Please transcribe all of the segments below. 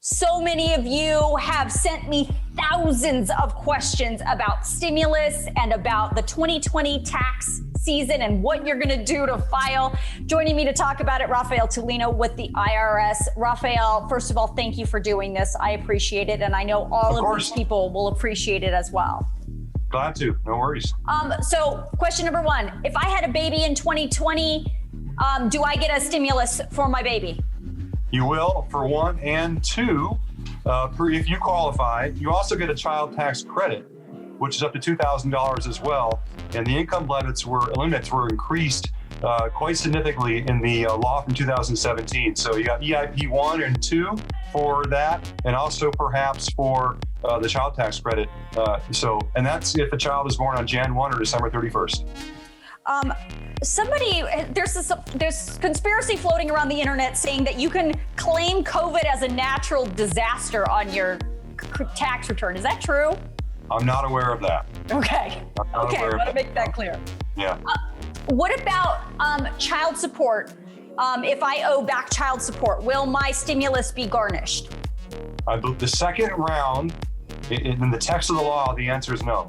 So many of you have sent me thousands of questions about stimulus and about the 2020 tax season and what you're going to do to file. Joining me to talk about it, Raphael Tolino with the IRS. Raphael, first of all, thank you for doing this. I appreciate it, and I know all of these people will appreciate it as well. Glad to, no worries. So question number one, if I had a baby in 2020, do I get a stimulus for my baby? You will, for one, and two, if you qualify. You also get a child tax credit, which is up to $2,000 as well. And the income limits were increased quite significantly in the law from 2017. So you got EIP 1 and 2 for that, and also perhaps for the child tax credit. And that's if a child is born on Jan 1 or December 31st. There's conspiracy floating around the internet saying that you can claim COVID as a natural disaster on your tax return. Is that true? I'm not aware of that. Okay. I want to make that clear. Yeah. What about child support? If I owe back child support, will my stimulus be garnished? The second round, in the text of the law, the answer is no.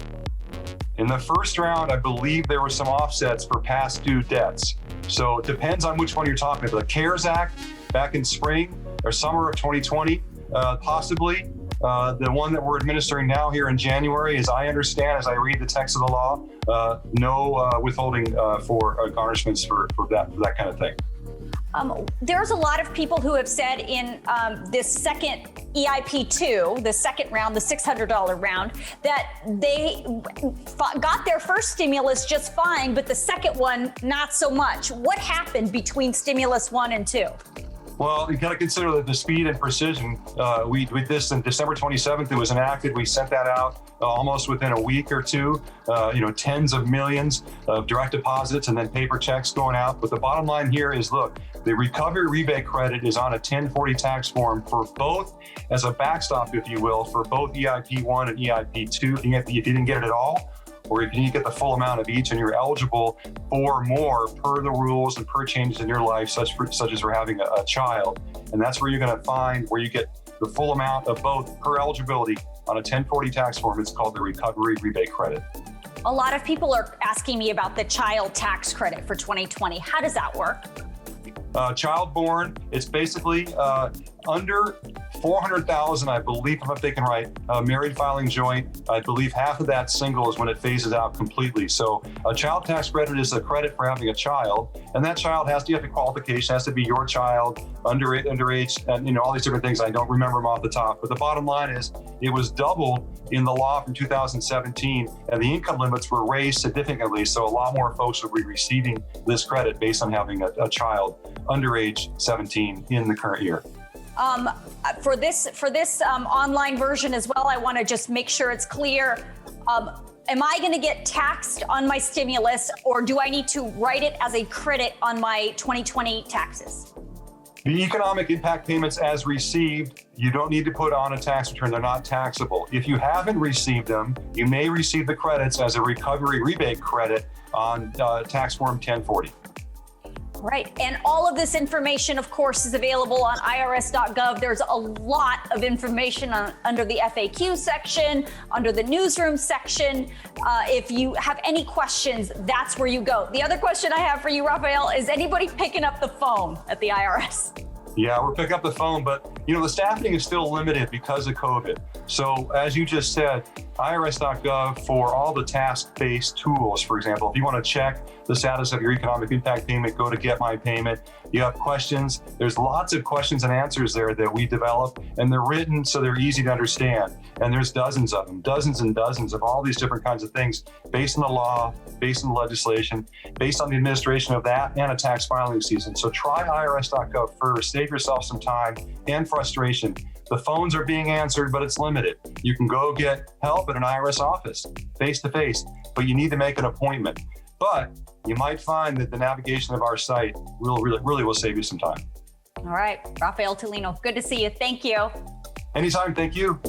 In the first round, I believe there were some offsets for past due debts. So it depends on which one you're talking about. The CARES Act back in spring or summer of 2020, possibly. The one that we're administering now here in January, as I understand, as I read the text of the law, no withholding for garnishments for that kind of thing. There's a lot of people who have said in this second EIP 2, the second round, the $600 round, that they got their first stimulus just fine, but the second one, not so much. What happened between stimulus 1 and 2? Well, you got to consider the speed and precision. We did this on December 27th. It was enacted. We sent that out almost within a week or two. Tens of millions of direct deposits and then paper checks going out. But the bottom line here is, look, the recovery rebate credit is on a 1040 tax form for both, as a backstop, if you will, for both EIP 1 and EIP 2. If you didn't get it at all, or if you didn't get the full amount of each and you're eligible for more per the rules and per changes in your life, such as for having a child. And that's where you're going to find where you get the full amount of both per eligibility on a 1040 tax form. It's called the recovery rebate credit. A lot of people are asking me about the child tax credit for 2020. How does that work? Child born, it's basically under 400,000, I believe, if I'm thinking right, married filing joint. I believe half of that single is when it phases out completely. So a child tax credit is a credit for having a child, and that child has to have the qualification, has to be your child, underage, and all these different things. I don't remember them off the top, but the bottom line is it was doubled in the law from 2017, and the income limits were raised significantly. So a lot more folks will be receiving this credit based on having a child under age 17 in the current year. For this online version as well, I want to just make sure it's clear. Am I going to get taxed on my stimulus, or do I need to write it as a credit on my 2020 taxes? The economic impact payments as received, you don't need to put on a tax return. They're not taxable. If you haven't received them, you may receive the credits as a recovery rebate credit on tax form 1040. Right. And all of this information, of course, is available on irs.gov. There's a lot of information under the FAQ section, under the newsroom section. If you have any questions, that's where you go. The other question I have for you, Raphael, is anybody picking up the phone at the IRS? Yeah, we're picking up the phone, but the staffing is still limited because of COVID. So as you just said, irs.gov for all the task-based tools. For example, if you want to check the status of your economic impact payment, go to Get My Payment. You have questions. There's lots of questions and answers there that we develop, and they're written so they're easy to understand. And there's dozens of them, dozens and dozens of all these different kinds of things based on the law, based on the legislation, based on the administration of that and a tax filing season. So try irs.gov first. Save yourself some time and frustration. The phones are being answered, but it's limited. You can go get help at an IRS office face to face, but you need to make an appointment. But you might find that the navigation of our site really will save you some time. All right, Raphael Tolino, good to see you. Thank you. Anytime, thank you.